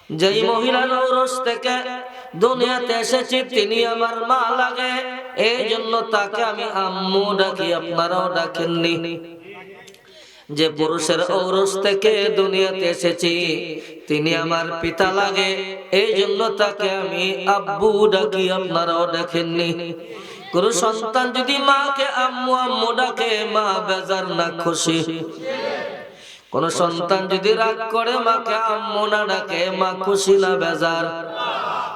যেই মহিলার ঔরস থেকে দুনিয়াতে এসেছি তিনি আমার মা লাগে, এই জন্য তাকে আমি আম্মু ডাকি, আপনারাও ডাকেননি। যে পুরুষের ঔরস থেকে দুনিয়াতে এসেছি তিনি আমার পিতা লাগে, এই জন্য তাকে আমি আব্বু ডাকি, আপনারাও ডাকেননি। কোন সন্তান যদি মাকে আম্মু আম্মু ডাকে, মা বেজার না খুশি? কোন সন্তান যদি রাগ করে মাকে আম্মু না ডাকে, মা খুশি না বেজার?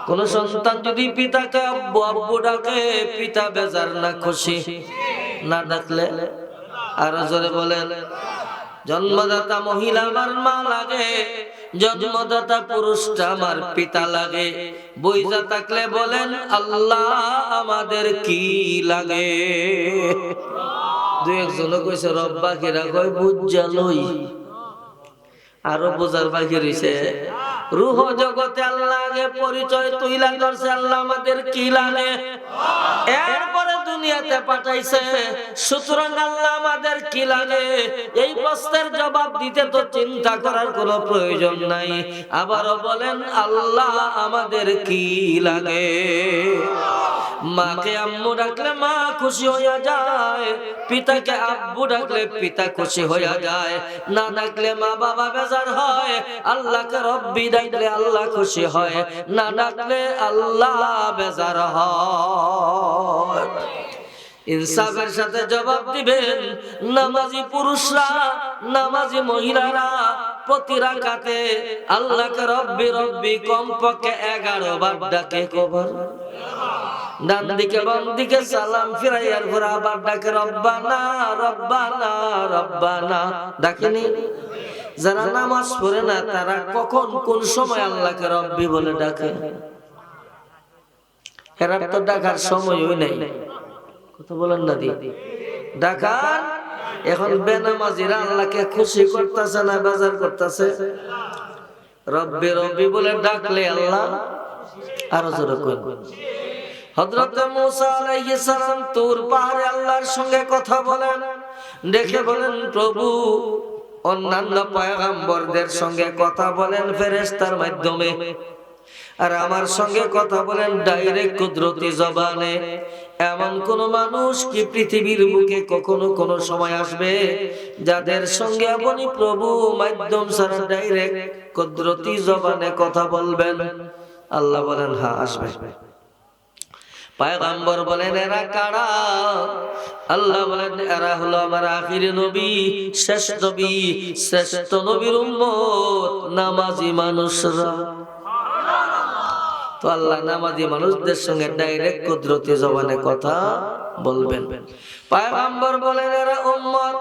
কোন সন্তান যদি পিতাকে আব্বু আব্বু ডাকে, পিতা বেজার না খুশি? না ডাকলে আরো জোরে বলেন। জন্মদাতা মহিলা আমার মা লাগে, জন্মদাতা পুরুষটা আমার পিতা লাগে। বুঝা থাকলে বলেন আল্লাহ আমাদের কি লাগে? দুই একজন কইছে রব, বাকিরা কয় বুঝা লই। আরো বোঝার বাকি রইছে। রূহ জগতে আল্লাহ আগে পরিচয় তুইলা ধরছে, আল্লাহ আমাদের কি লাগে, এরপরে দুনিয়াতে পাঠাইছে। সুতরাং আল্লাহ আমাদের কি লাগে এই প্রশ্নের জবাব দিতে তো চিন্তা করার কোনো প্রয়োজন নাই। আবারও বলেন আল্লাহ আমাদের কি লাগে? মাকে আম্মু ডাকলে মা খুশি হইয়া যায়, পিতাকে আব্বু ডাকলে পিতা খুশি হইয়া যায়। না ডাকলে মা বাবা বেজার হয়, আল্লাহকে রব্বি ডাকলে আল্লাহ খুশি হয়, না ডাকলে আল্লাহ বেজার হয়। ইনসাফের সাথে জবাব দিবেন। নামাজি পুরুষরা, নামাজি মহিলারা প্রতি রাকাতে আল্লাহকে রব্বি রব্বি কমপক্ষে 11 বার ডাকে। কবার? ডান দিকে বাম দিকে সালাম ফিরাইয়ার পর আবার ডাকে রব্বানা রব্বানা রব্বানা। ডাকেনি? যারা নামাজ পড়ে না তারা কখন কোন সময় আল্লাহকে রব্বি বলে ডাকে? এরা তো ডাকার সময়ই নাই। কথা বলেন না দিদি, ডাকার এখন বেনামাজিরা আল্লাহকে খুশি করতেছে না বাজার করতেছে? রব্বি রব্বি বলে ডাকলে আল্লাহ আরো জোরে কইন। হযরত মুসা আলাইহিস সালাম তুর পাহাড়ে আল্লাহর সঙ্গে কথা বলেন, দেখে বলেন প্রভু অন্যান্য পয়গম্বরদের সঙ্গে কথা বলেন ফেরেশতার মাধ্যমে, আর আমার সঙ্গে কথা বলেন ডাইরেক্ট কুদরতি জবানে। এমন কোন মানুষ কি পৃথিবীর বুকে কখনো কোন সময় আসবে যাদের সঙ্গে আপনি প্রভু মাধ্যম ছাড়া ডাইরেক্ট কুদরতি জবানে কথা বলবেন? আল্লাহ বলেন হ্যাঁ আসবে। পয়গম্বর বলেন এরা কারা? আল্লাহ বলেন এরা হলো আমার আখির নবী, শেষ নবী, শ্রেষ্ঠ নবীর উম্মত, নামাজি মানুষরা। তো আল্লাহ নামাজি মানুষদের সঙ্গে ডাইরেক্ট কুদরতি জবানে কথা বলবেন। পয়গম্বর বলেন এরা উম্মত,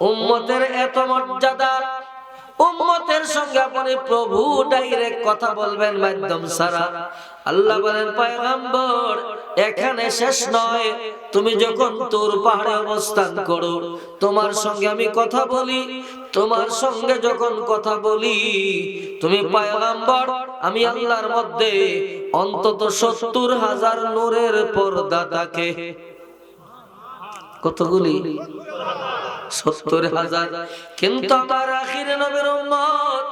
উম্মতের এত মর্যাদা, উম্মতের সঙ্গে আপনি প্রভু ডাইরেক্ট কথা বলবেন মাধ্যম ছাড়া। আল্লাহ বলেন পয়গম্বর এখানে শেষ নয়, তুমি যখন তুর পাহাড়ে অবস্থান করো তোমার সঙ্গে আমি কথা বলি, তোমার সঙ্গে যখন কথা বলি তুমি পয়গম্বর, আমি আল্লাহর মধ্যে অন্তত 70,000 নূরের পর্দা থাকে। কতগুলি? 70,000। কিন্তু আমার আখির নবীর উম্মত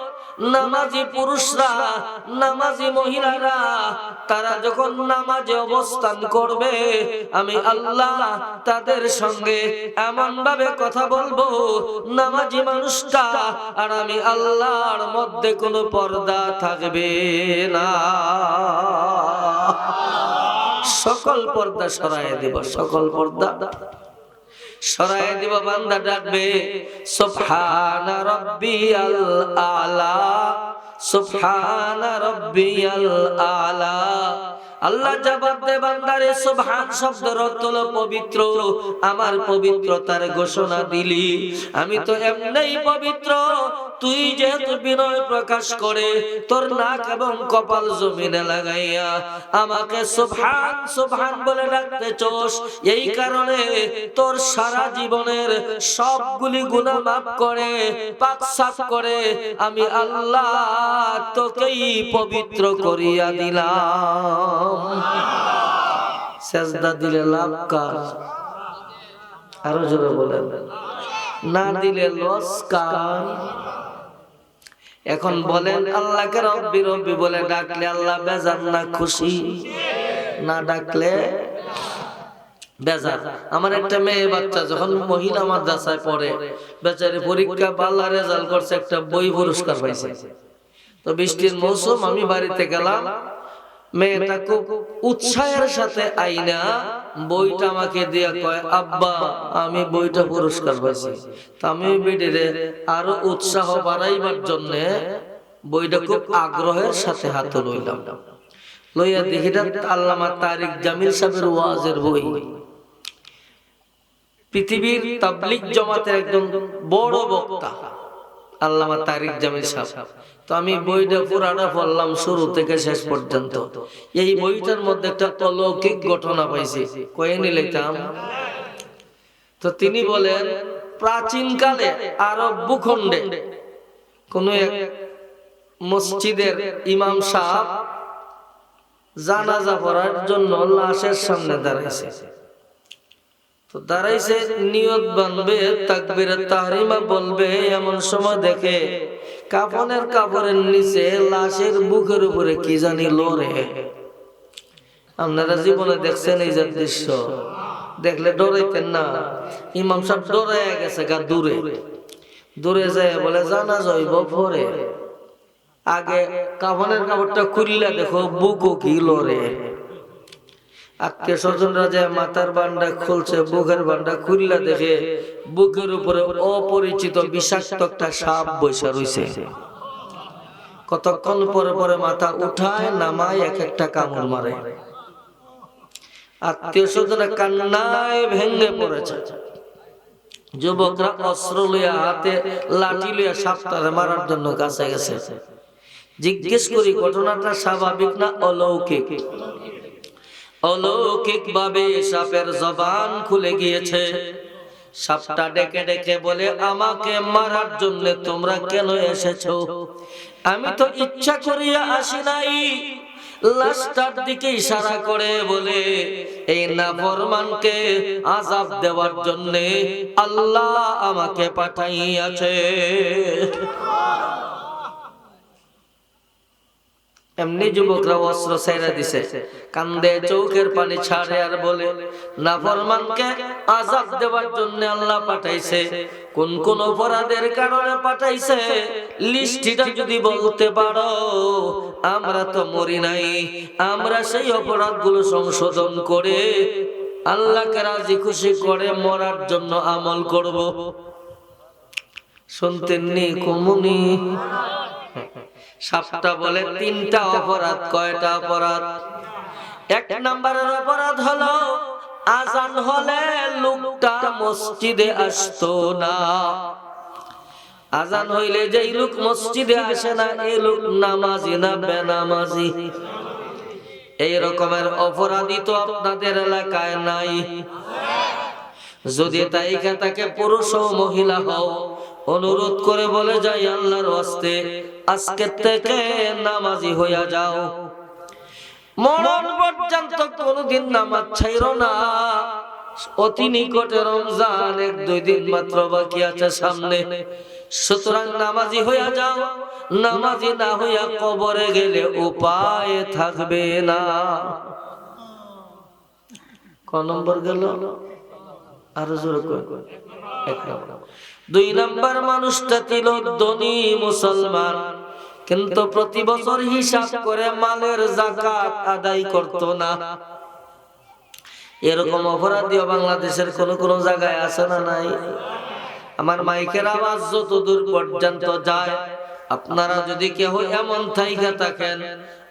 নামাজি পুরুষরা, নামাজি মহিলারা তারা যখন নামাজে অবস্থান করবে আমি আল্লাহ তাদের সঙ্গে এমন ভাবে কথা বলবো নামাজি মানুষটা আর আমি আল্লাহর মধ্যে কোনো পর্দা থাকবে না। সকল পর্দা সরায় দেব, সকল পর্দা সরায় দিব। বান্দা ডাকবে সুবহানা রাব্বিয়াল আলা, সুবহানা রাব্বিয়াল আলা। আল্লাহ জবাব দে বান্দারে সুবহান শব্দের অর্থ হলো পবিত্র, আমার পবিত্রতার ঘোষণা দিলি, আমি তো এমনিই পবিত্র, তুই যেহেতু বিনয় প্রকাশ করে তোর নাক এবং কপাল জমিনে লাগাইয়া আমাকে সুবহান সুবহান বলে ডাকতে চোস, এই কারণে তোর সারা জীবনের সবগুলি গুনাহ মাফ করে পাক সাফ করে আমি আল্লাহ তোকেই পবিত্র করিয়া দিলাম। সেজদা দিলে লাভ কার? আরো জোরে বলেন। না দিলে লস কার? এখন বলেন আল্লাহকে রব্বি রব্বি বলে ডাকলে আল্লাহ বেজার না খুশি? না ডাকলে বেজার। আমার একটা মেয়ে বাচ্চা যখন মহিলা মাদ্রাসায় পড়ে, বেচারি পরীক্ষা ভালো রেজাল্ট করছে, একটা বই পুরস্কার পাইছে। তো বৃষ্টির মৌসুম, আমি বাড়িতে গেলাম, মেয়েটা খুব উৎসাহের সাথে আইনা বইটা আমাকে দিয়া কয়, আব্বা আমি বইটা পুরস্কার পাইছি। তো আমি বেডিরে আরো উৎসাহ বাড়াইবার জন্য বইটা খুব আগ্রহের সাথে হাতে লইলাম। লইয়া দেখিটা আল্লামা তারিক জামিল সাহেবের ওয়াজের বই। পৃথিবীর তাবলীগ জামাতের একজন বড় বক্তা আল্লামা তারিক জামিল সাহেব। তো আমি বইটা পুরাটা পড়লাম শুরু থেকে শেষ পর্যন্ত। এই বইটার মধ্যে একটা অলৌকিক ঘটনা পাইছি, কয়ে নিলাম। তো তিনি বলেন, প্রাচীন কালে আরব ভূখণ্ডে কোন এক মসজিদের ইমাম সাহেব জানাজা পড়ার জন্য লাশের সামনে দাঁড়াইছে। তো দাঁড়াইছে, নিয়ত বানবে, তাকবীরে তাহরিমা বলবে, এমন সময় দেখে কাফনের কাপড়ের নিচে লাশের বুকের উপরে কি জানি লড়ে। আপনারা জীবনে দেখছেন এই যে দৃশ্য? দেখলে ডরাইতেন না? ইমাম সাহেব ডরাইয়া গেছে গা, দূরে দূরে যায় বলে, জানা যাইব পরে আগে কাফনের কাপড়টা খুললে দেখো বুকও কি লড়ে। আত্মীয় স্বজনরা যে মাথার বান্ডা খুলছে, বুকের বান্ডা খুললা দেখে বুকের উপরে অপরিচিত বিষাক্ত একটা সাপ বসে রইছে। কতক্ষণ পরে পরে মাথা উঠায় নামায় এক একটা কামড় মারে। আত্মীয় স্বজনরা কান্নায় ভেঙে পড়েছে। যুবকরা অস্ত্র লইয়া, হাতে লাঠি লইয়া সাপটারে মারার জন্য কাছে গেছে। জিজ্ঞেস করি, ঘটনাটা স্বাভাবিক না অলৌকিক? অলৌকিক ভাবে সাপের জবান খুলে গিয়েছে। সাপটা ডেকে ডেকে বলে, আমাকে মারার জন্য তোমরা কেন এসেছো? আমি তো ইচ্ছা করিয়া আসি নাই। লাশটার দিকে ইশারা করে বলে, এই নাফরমানকে আযাব দেওয়ার জন্য আল্লাহ আমাকে পাঠাইয়াছে। এমনি যুবকরা অস্ত্র ছেড়ে দিছে, কান্দে, চোখের পানি ছাড়ে আর বলে, নাফরমানকে আযাব দেওয়ার জন্য আল্লাহ পাঠাইছে। কোন কোন অপরাধের কারণে পাঠাইছে লিস্টটা যদি বলতে পারো, আমরা তো মরি নাই, আমরা সেই অপরাধগুলো সংশোধন করে আল্লাহকে রাজি খুশি করে মরার জন্য আমল করব। শুনতেননি কুমুনি? সাপটা বলে, তিনটা অপরাধ। কয়টা অপরাধ? এক নম্বরের অপরাধ হলো আজান হলে লোকটা মসজিদে আসতো না। আজান হইলে যেই লোক মসজিদে আসে না, এই লোক নামাজি না বেনামাজি? এই রকমের অপরাধী তো আপনাদের এলাকায় নাই। যদি তাই তাকে পুরুষ ও মহিলা হও, অনুরোধ করে বলে যাই, আল্লাহর ওয়াস্তে আজকে থেকে নামাজি হইয়া যাও, মরণ পর্যন্ত কোনদিন নামাজ ছাইরো না। অতি নিকটে রমজান, 1-2 দিন মাত্র বাকি আছে সামনে, সুতরাং নামাজি হইয়া যাও। নামাজি না হইয়া কবরে গেলে উপায় থাকবে না। ক নম্বর গেল? আরো জোরে কই? 1 নম্বর। 2 নম্বর, মানুষটা ছিল ধনী মুসলমান, কিন্তু প্রতি বছর হিসাব করে মালের যাকাত আদায় করত না। এরকম অপরাধী বাংলাদেশের কোন কোন জায়গায় আছে না নাই? আমার মাইকের আওয়াজ যত দূর পর্যন্ত যায়, আপনারা যদি কেউ এমন থাইকা থাকেন,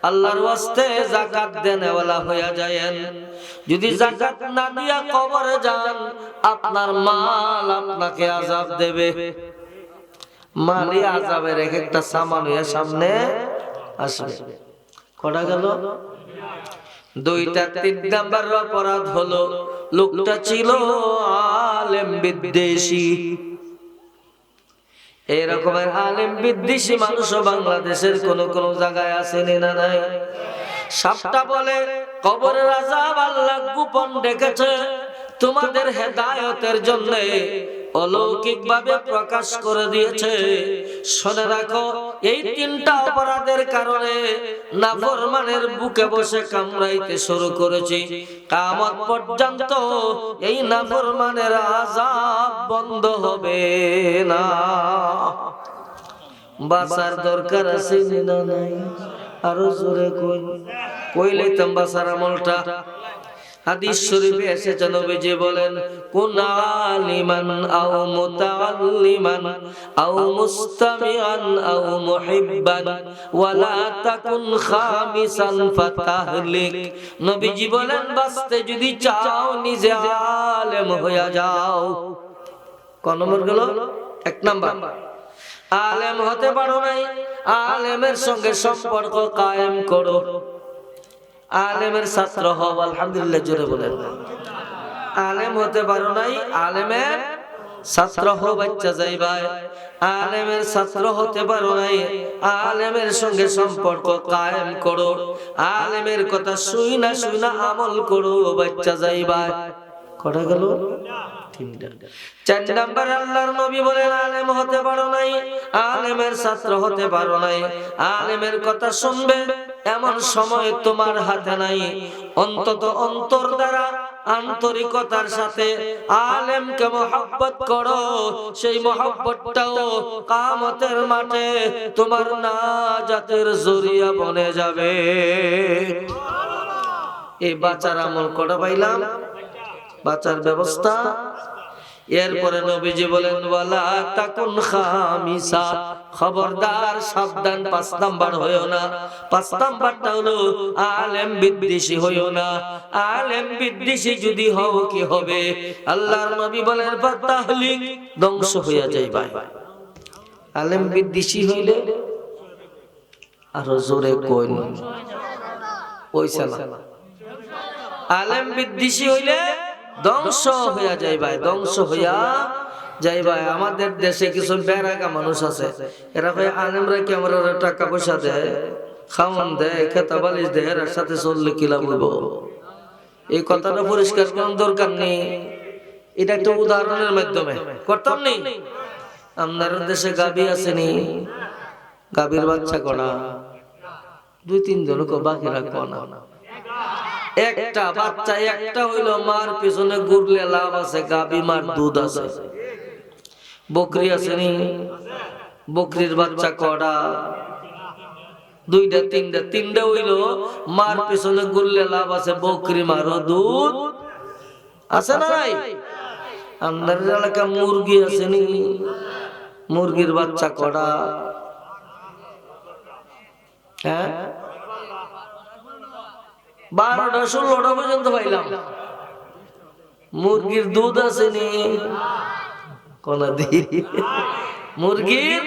আল্লাহর ওয়াস্তে যাকাত দেনেওয়ালা হইয়া যায়েন। যদি যাকাত না দিয়া কবরে যান, আপনার মাল আপনাকে আযাব দেবে। মালি আযাবের এক একটা সামান হইয়া সামনে আসবে। কটা গেল? 2টা। 3 নাম্বার অপরাধ হলো লোকটা ছিল আলেম বিদ্বেষী। এরকমের আলেম বিদ্বেষী মানুষও বাংলাদেশের কোন কোন জায়গায় আছে না নাই? সাপটা বলে, কবরের আযাব আল্লাহ গোপন রেখেছে তোমাদের হেদায়েতের জন্য। অলৌকিক ভাবে প্রকাশ করে দিয়েছে। শুনে রাখো, এই তিনটা অপরাধের কারণে নাফরমানের বুকে বসে কামড়াইতে শুরু করেছি। কিয়ামত পর্যন্ত এই নাফরমানের আযাব বন্ধ হবে না। বাঁচার দরকার আছে না নাই? আরো জোরে কইলে তো বাঁচার আমলটা। হাদিস শরীফে এসেছে, নবীজি বলেন, কুন আলিমান আও মুতাআল্লিমান আও মুস্তামিআন আও মুহিব্বান ওয়ালা তাকুন খামিসান ফাতাহলিক। নবীজি বলেন, বাঁচতে যদি চাও নিজে আলেম হয়ে যাও। কোন নম্বর গেল? 1 নাম্বার, আলেম হতে পারো নাই, আলেমের সঙ্গে সম্পর্ক কায়েম করো। আলেমের ছাত্র হও। আলহামদুলিল্লাহ, জোরে বলেন। আলেম হতে পারো নাই, আলেমের ছাত্র হও, বাচ্চা যাইবা। আলেমের ছাত্র হতে পারো নাই, আলেমের সঙ্গে সম্পর্ক কায়েম করো। আলেমের কথা শুইনা শুইনা আমল করো, বাচ্চা যাইবা। কটা গেল? 3টা। 4 নাম্বার, আল্লাহর নবী বলেন, আলেম হতে পারো নাই, আলেমের ছাত্র হতে পারো নাই, আলেমের কথা শুনবে এমন সময় তোমার হাতে নাই। অন্তত অন্তর দ্বারা আন্তরিকতার সাথে আলেমকে মহব্বত করো। সেই মহব্বতটাও কিয়ামতের মাঠে তোমার নাজাতের জরিয়া বনে যাবে। এই বাঁচার আমল কটা পাইলাম? বাঁচার ব্যবস্থা। এরপরে নবীজি বলেন, ওয়ালা তাকুন খামিসা, খবরদার, সাবধান, 5 নাম্বার হইও না। 5 নাম্বারটা হলো আলেম বিদ্বেষী হইও না। আলেম বিদ্বেষী যদি হও কি হবে? আল্লাহর নবী বলেন, ফাতাহলিক, ধ্বংস হইয়া যাইবা। আলেম বিদ্বেষী হইলে আরো জোরে কইন, ওইছালা। আলেম বিদ্বেষী হইলে ধ্বংস হইয়া যাইবা, ধ্বংস হইয়া যাইবা। আমাদের দেশে কিছু বেরাগা মানুষ আছে, এরা কয় আলেমরা কি আমরা টাকা পয়সা দেয়, খাওয়ান দেয়, খেতা বালিশ দেয়, এর সাথে চললে কি লাভ হইব? এই কথাটা পরিষ্কার করার দরকার নেই। এটা একটা উদাহরণের মাধ্যমে করতাম নি। আপনার দেশে গাবি আসেনি? গাবির বাচ্চা করা 2-3 জন, বাকি রাখবো না। একটা বাচ্চা, একটা হইলো, মার পিছনে ঘুরলে লাভ আছে। গাবি মার দুধ আছে। বকরি আসেনি? বকরির বাচ্চা কটা? 2টা 3টা। 3টা হইলো, মার পিছনে ঘুরলে লাভ আছে। বকরি মারও দুধ আছে না নাই? আমাদের এলাকা মুরগি আসেনি? মুরগির বাচ্চা কটা? হ্যাঁ, 12টা 16টা পর্যন্ত পাইলাম। মুরগির দুধ আসেনি? কোন মুরগির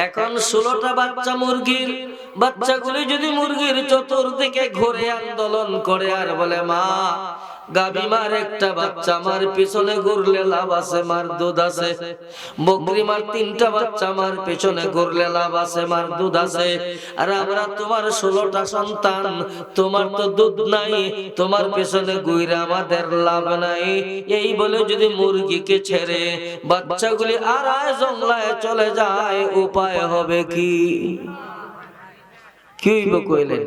এখন 16টা বাচ্চা। মুরগির বাচ্চাগুলি যদি মুরগির চতুর্দিকে ঘুরে আন্দোলন করে আর বলে, মা, গাবি মার একটা বাচ্চা, মার পিছনে ঘুরলে লাভ আছে, মার দুধ আছে। বকরি মার 3টা বাচ্চা, মার পিছনে ঘুরলে লাভ আছে, মার দুধ আছে। আর আমরা তোমার 16টা সন্তান, তোমার তো দুধ নাই, তোমার পিছনে ঘুরে আমাদের লাভ নাই। এই বলে যদি মুরগিকে ছেড়ে বাচ্চাগুলি আড়ায় জংলায় চলে যায়, উপায় হবে কি? কি হইব কইলেন?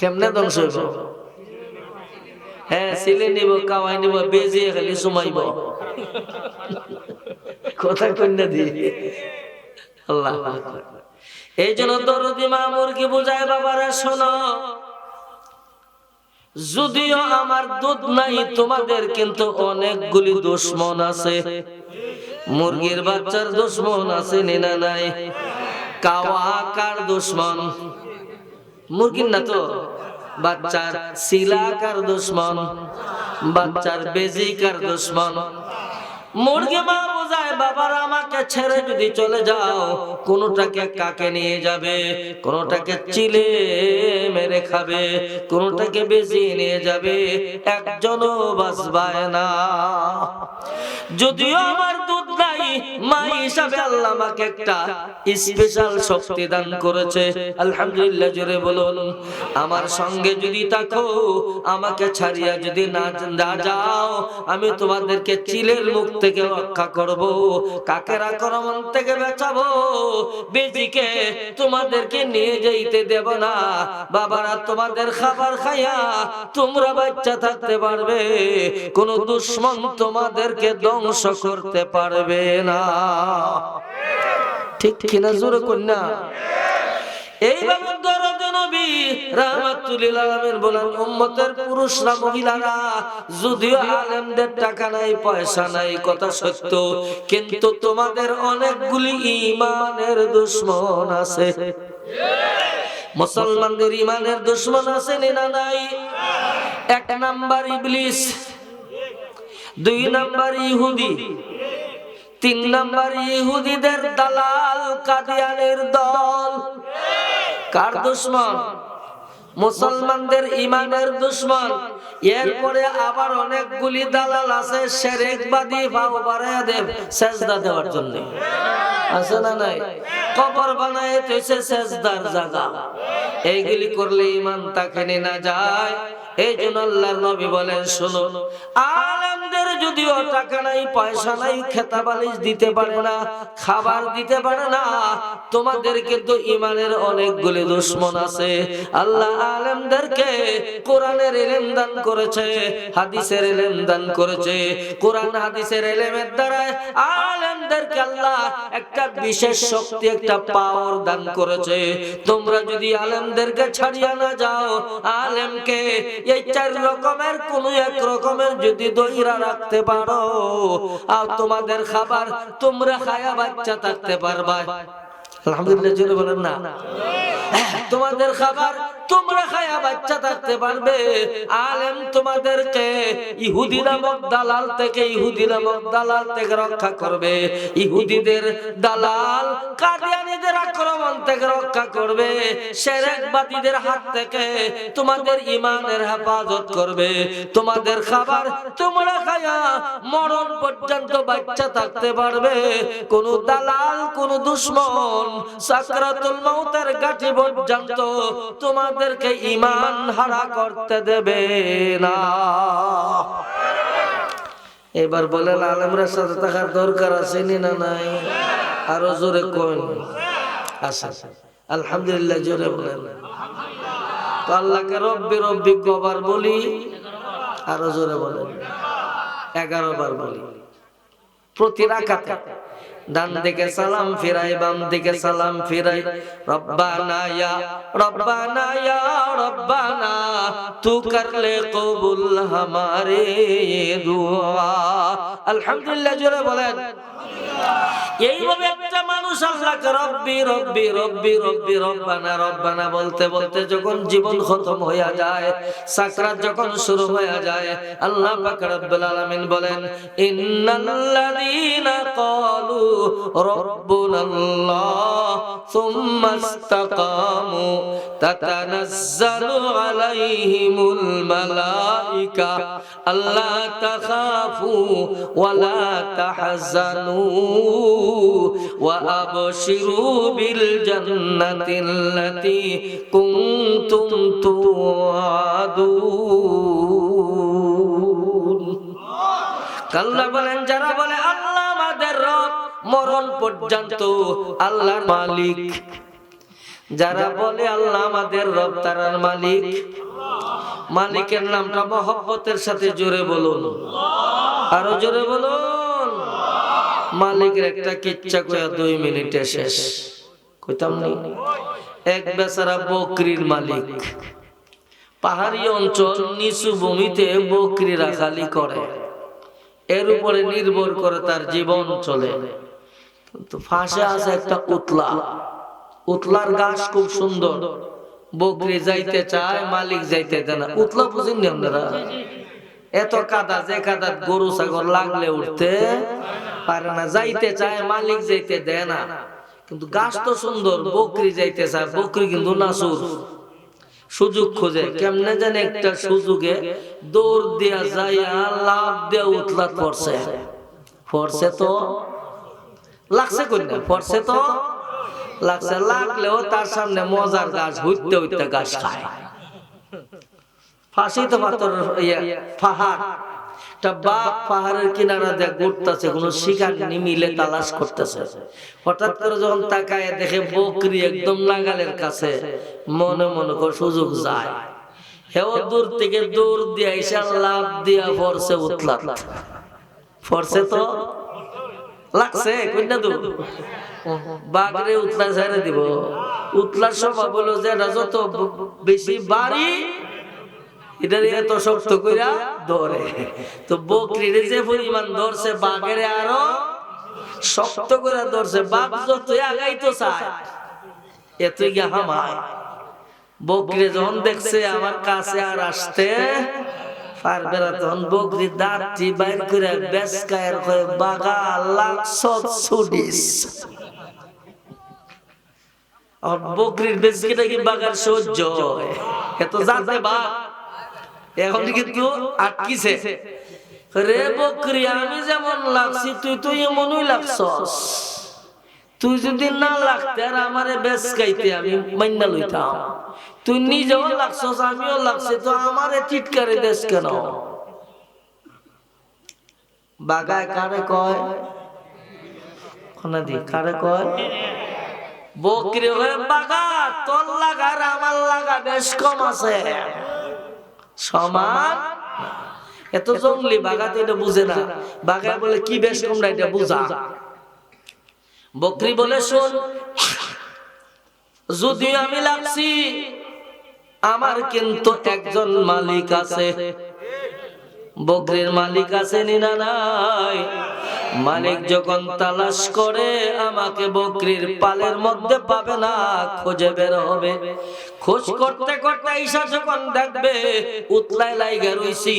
কেমনে ধ্বংস হইব? হ্যাঁ, সিলে নিব, কামাই নিব, বেজিয়ে খালি সুমাইব। কথা কন্যা দি আল্লাহ। এই জন্য দরদি মা মুরগি বুঝায়, বাবারা শোনো, যদিও আমার দুধ নাই, তোমাদের কিন্তু অনেকগুলি দুশ্মন আছে। মুরগির বাচ্চার দুশ্মন আছে না নাই? কাওয়া কার দুশ্মন? মুরগির না তো, বাচ্চার শিলা কার দুশ্মন? বাচ্চার বেজি কার দুশ্মন? মুরগি মা যায় বাবার আমাকে ছেড়ে যদি চলে যাও, কোনটাকে কাকে নিয়ে যাবে, কোনটাকে চিলে মেরে খাবে, কোনটাকে বেশি নিয়ে যাবে, একজনও বাঁচবায় না। যদিও আমার দুধ নাই, মা হিসাবে আল্লাহ আমাকে একটা স্পেশাল শক্তি দান করেছে, আলহামদুলিল্লাহ জোরে বলুন। আমার সঙ্গে যদি থাকো, আমাকে ছাড়িয়া যদি না যাও, আমি তোমাদেরকে চিলের মুখ থেকে রক্ষা করব, কাকের আক্রমণ থেকে বাঁচাবো, বেজিকে তোমাদেরকে নিয়ে যাইতে দেব না। বাবারা তোমাদের খাবার খাইয়া তোমরা বাচ্চা থাকতে পারবে, কোন দুশমন তোমাদেরকে ধ্বংস করতে পারবে না। ঠিক কিনা জোরে কন্যা? এইভাবে দরদ নবী রাহমাতুল লিল আলামিন বলেন, উম্মতের পুরুষরা মহিলারা যদিও আলেমদের টাকা নাই পয়সা নাই কথা সত্য, কিন্তু তোমাদের অনেকগুলি ঈমানের দুশমন আছে। মুসলমানদের ঈমানের দুশমন আছে না নাই? এক নাম্বার ইবলিস, দুই নাম্বার ইহুদি, তিন নাম্বার ইহুদিদের দালাল কাদিয়ানের দল। কার দুশমন? মুসলমানদের ঈমানের দুশমন। এরপরে আবার অনেকগুলি দালাল আছে শিরকবাদী, ভাব বাড়ায়া দেব সেজদা দেওয়ার জন্য, আছে না নাই? কবর বানায় তৈছে সেজদার জায়গা। এইগুলি করলে ঈমান তাকে না যায়। এই জন্য আল্লাহর নবী বলেন, শোনো, আলেমদের যদিও টাকা নাই পয়সা নাই, খেতা বালিশ দিতে পারে না, খাবার দিতে পারে না, তোমাদের কিন্তু ঈমানের অনেকগুলি দুশমন আছে। আল্লাহ আলেমদেরকে কোরআনের ইলম দান করেছে, হাদিসের ইলম দান করেছে। কোরআন হাদিসের ইলমের দ্বারা আলেমদেরকে আল্লাহ একটা বিশেষ শক্তি, একটা পাওয়ার দান করেছে। তোমরা যদি আলেমদেরকে ছাড়িয়া না যাও, আলেমকে এই চার রকমের কোন এক রকমের যদি দইরা রাখতে পারো, আর তোমাদের খাবার তোমরা খায়া বাচ্চা থাকতে পারবা। আলহামদুলিল্লাহ জোরে বলেন না? তোমাদের খাবার তোমরা খায়া বাচ্চা থাকতে পারবে। আলেম তোমাদেরকে ইহুদি নামক দালাল থেকে, ইহুদি নামক দালাল থেকে রক্ষা করবে, ইহুদিদের দালাল কাদিয়ানীদের আক্রমণ থেকে রক্ষা করবে, শিরকবাদীদের হাত থেকে তোমাদের ঈমানের হেফাজত করবে। তোমাদের খাবার তোমরা খায়া মরণ পর্যন্ত বাচ্চা থাকতে পারবে। কোন দালাল, কোন দুশমন সাকরাতুল মাউতের গাঠি পর্যন্ত তোমাদেরকে ঈমান হারা করতে দেবে না। এবার বলেন, আলেমরা সাথে থাকার দরকার আছে না নাই? আরো জোরে কোন আছে? আলহামদুলিল্লাহ জোরে বলেন। তো আল্লাহকে রব্বি রব্বি কবার বলি? আরো জোরে বলেন। 11 বার বলি প্রতি রাকাতে। ডান দিকে সালাম ফিরাই, বাম দিকে সালাম ফিরাই। রব্বানা ইয়া রব্বানা ইয়া রব্বানা, তু কর লে কবুল হামারে দুআ। আলহামদুলিল্লাহ জোরে বলেন। এইভাবে একটা মানুষ আল্লাহকে রব্বি রব্বি রব্বি রব্বি রব্বানা রব্বানা বলতে বলতে যখন জীবন খতম হয়ে যায়, সাকরাত যখন শুরু হয়ে যায়, আল্লাহ পাক রব্বুল আলামিন বলেন, ইন্নাল্লাযীনা ক্বালু রাব্বুনাল্লাহ সুম্মা ইসতাকামু তাতানাজ্জালু আলাইহিমুল মালাইকা আল্লা তাখাফু ওয়া লা তাহজানু ওয়া আবশিরু বিল জান্নাতিল্লাতী কুনতুম তুআদুন। আল্লাহ বলেন, যারা বলে আল্লাহ আমাদের রব, মরণ পর্যন্ত আল্লাহর মালিক। যারা বলে আল্লাহ আমাদের রব, তারার মালিক। মালিকের নামটা মহব্বতের সাথে জোরে বলুন, আরো জোরে বলুন। মালিকের একটা কিচ্ছা কয়া 2 মিনিটে শেষ কইতাম নি। এক বেচারা বকরির মালিক, পাহাড়ি অঞ্চল, নিচু ভূমিতে বকরি রাখালি করে, এর উপরে নির্ভর করে তার জীবন চলে। তো ফাঁসে আছে একটা উতলা, উতলার গাছ খুব সুন্দর, বকরি যাইতে চায়, মালিক যাইতে দেয় না। উতলা বুঝেন নি আপনারা? এত কাদা, যে কাদা গরু ছাগল লাগলে উঠতে পারে না, যাইতে চায় মালিক যাইতে দেয় না। কিন্তু গাছ তো সুন্দর, বকরি যাইতে চায়, বকরি কিন্তু নাসুর, সুযোগ খোঁজে। কেমনে জানে একটা সুযোগে দৌড় দিয়া যাইয়া লাভ দিয়া উতলাত পড়ছে। পড়ছে তো লাগছে কন্যা, পড়ছে তো লাগছে, লাগলেও তার সামনে মজার গাছ হইতে হইতে গাছ খায়। ফাঁসি তো পাথর পাহাড়, বাপ পাহাড়ের কিনারা দিয়ে ঘুরতেছে, কোন শিকার মিলে তালাশ করতেছে। হঠাৎ করে যখন তাকায় দেখে বকরি একদম নাগালের কাছে, মনে মনে করে সুযোগ যায়, হেও দূর থেকে দৌড় দিয়ে এসে লাভ দিয়া পড়ছে উতলাত। পড়ছে তো লাগছে কন্যা দূর, বাঘরে উতলা ছেড়ে দিব। উতলার স্বভাব হলো যে যত বেশি বাড়ি এটার এত শক্ত কইরা ধরে। তো বকরির যে পরিমাণ ধরছে, বাঘের আরো শক্ত করে ধরছে। বাঘ যতই আগাইতে চায় এতই গিয়া হামায়। বকরি যখন দেখছে আমার কাছে আর আসতে পারবে না, তখন বকরি দাঁতটি বাইর করে বেসকায়ের হয়ে বাঘা লাকসত ছুডিস। আর বকরির বেসকিটা কি বাঘার সহ্য হয়? এত জাতে বাঘ এখন কিন্তু আটকিছে। রে বকরি, আমি যেমন লাগছি তুই এমনই লাগছস। তুই যদি না লাগতে আর আমারে বেশ গাইতে আমি মাইনা লইতাম। তুই নিজেও লাগছস, আমিও লাগছি, তো আমারে টিটকারে দেশ কেন? বাগায় কারে কয়? খনাদি কারে কয়? বকরি হয়ে বাগা, তোর লাগার আমার লাগা বেশ কম আছে, সমান। এত জঙ্গলি বাগাতে এটা বুঝে না। বাগায় বলে কি বেশ কম না, এটা বুঝা। বকরি বলে শোন, যদি আমি লাগছি, আমার কিন্তু একজন মালিক আছে। বকরির মালিক আছে না নাই? মালিক যখন তালাশ করে আমাকে বকরির পালের মধ্যে পাবে না, খোঁজে বের হবে। খোঁজ করতে করতে ঈশা যখন দেখবে উতলায় লাইগা রইছি,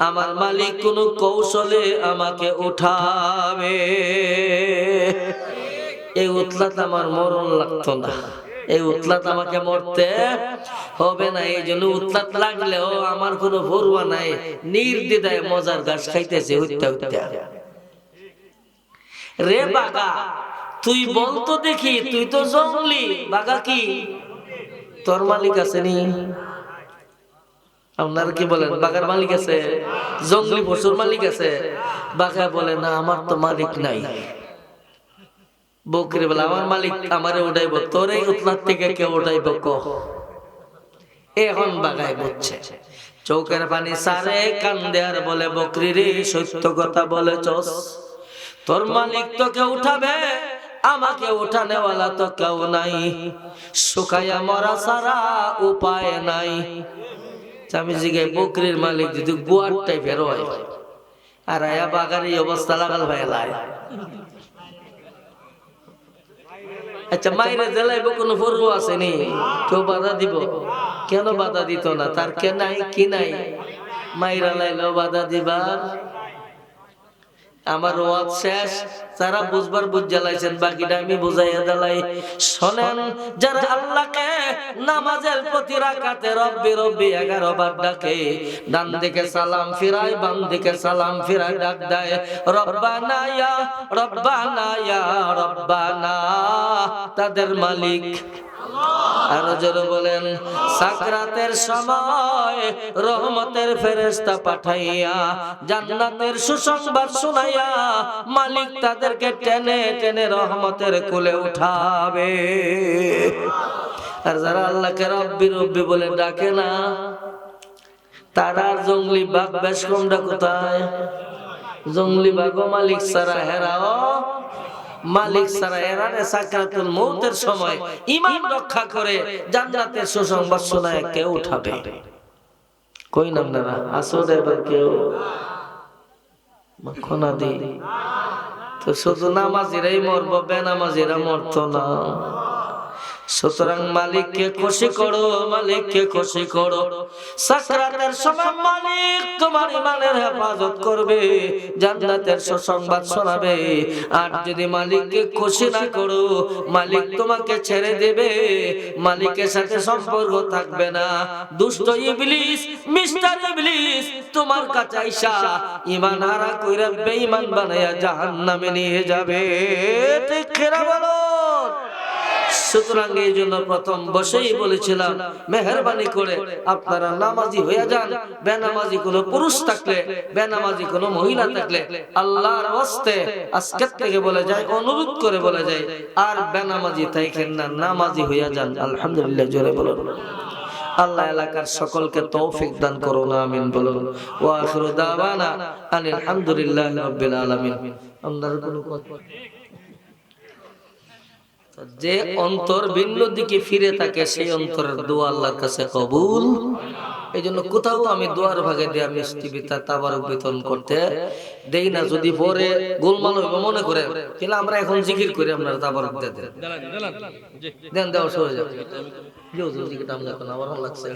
আমার মালিক কোন কৌশলে আমাকে উঠাবে। এই উতলাত আমার মরণ লাগতো না, এই উতলাত আমাকে মরতে হবে না। এই জন্য উতলাত লাগলেও আমার কোনো পরোয়া নাই, নির্দ্বিধায় মজার ঘাস খাইতেছে হইতে হইতে। রে বাঘা, তুই বলতো দেখি, তুই তো জঙ্গলি। বাঘা কি তোর মালিক আছে নি? আপনারা কি বলেন? বাঘার মালিক আছে? জঙ্গলি পশুর মালিক আছে? বাঘা বলে না, আমার তো মালিক নাই। বকরি বলে আমার মালিক আমারে উঠাইব, তোর এই উতলার থেকে কে উঠাইব কহ? এখন বাঘায় বুঝছে, চৌকের পানি সারে কান্দে আর বলে বকরি রে, সত্য কথা বলেছস। তোর মালিক তোকে উঠাবে, আমাকে উঠানেওয়ালা তো কেউ নাই, শুকাইয়া মরা ছাড়া উপায় নাই। আমি জিগাই বকরির মালিক যদি গুয়ার টাইপের হয়, আর আয়া বাঘার এই অবস্থা লাগাল ভাইলাই, আচ্ছা মাইরে জেলাইব কোনো পরোয়া আসেনি? কেউ বাধা দিব? কেন বাধা দিত না? তার কে নাই কি নাই? মাইরা লাইলো বাধা দিবার। আমার ওয়াজ শেষ, যারা বুঝবার বুঝ জ্বালাইছেন, বাকিটা আমি বুঝাইয়া দিলাই। শোনেন, যারা আল্লাহকে নামাজের প্রতি রাকাতে রব্বি রব্বি 11 বার ডাকে, ডান দিকে সালাম ফিরায়, বাম দিকে সালাম ফিরায়, ডাক দেয় রব্বানা ইয়া রব্বানা ইয়া রব্বানা, তাদের মালিক আরো জোরে বলেন, সাকরাতের সময় রহমতের ফেরেশতা পাঠাইয়া জান্নাতের সুসংবাদ শোনাইয়া মালিক তাদেরকে টেনে টেনে রহমতের কোলে উঠাবে। আর যারা আল্লাহকে রব্বি রব্বি বলে ডাকে না, তারা জঙ্গলি বাঘ বেশ কমটা কোথায়? জঙ্গলি বাঘ মালিক ছাড়া হেরাও, মালিক ছাড়া এরারে সাকরাতুল মউতের সময় ঈমান রক্ষা করে জান্নাতের সুসংবাদ শোনায় কে উঠাবে? কই না আপনারা আসলে এবার কেউ মখনা দি তো শুধু নামাজিরাই মরবো, বেনামাজিরা মরতো না। সুতরাং মালিককে খুশি করো, মালিককে খুশি করো। সাকরাতের সময় মালিক তোমার ইমানের হেফাজত করবে, জান্নাতের সুসংবাদ শোনাবে। আর যদি মালিককে খুশি না করো, মালিক তোমাকে ছেড়ে দেবে, মালিকের সাথে সম্পর্ক থাকবে না। দুষ্ট ইবলিস, মিস্টার ইবলিস তোমার কাছে আইসা ঈমান হারা কইরা বেঈমান বানায়া জাহান্নামে নিয়ে যাবে। ঠিক কিনা বলো? সুতরাং এই জন্য প্রথম বসেই বলেছিলাম, মেহেরবানি করে আপনারা নামাজি হয়ে যান। বেনামাজি কোনো পুরুষ থাকলে, বেনামাজি কোনো মহিলা থাকলে আল্লাহর ওয়াস্তে আজকে থেকে বলে যায়, অনুরোধ করে বলে যায়, আর বেনামাজি থাকেন না, নামাজি হয়ে যান। আলহামদুলিল্লাহ, জোরে বলুন। আল্লাহ এলাকার সকলকে তৌফিক দান করুন, আমিন বলুন। ওয়া আখিরু দাওয়ানা আনিল হামদুলিল্লাহি রাব্বিল আলামিন। আপনার কোনো কথা? যে অন্তর ভিন্ন দিকে ফিরে থাকে সেই অন্তরের দোয়া আল্লাহর কাছে কবুল। এই জন্য কোথাও আমি দোয়ার ভাগে দেয়া মিষ্টি বিতা তাবারক বিতরণ করতে দেই না। যদি পরে গোলমাল হইব মনে করে, কিন্তু আমরা এখন জিকির করি, আপনারা তাবারক দেন দেন, দেওয়া সরে যাবে। জিকিরটা আমরা এখন আমার ভালো লাগছে।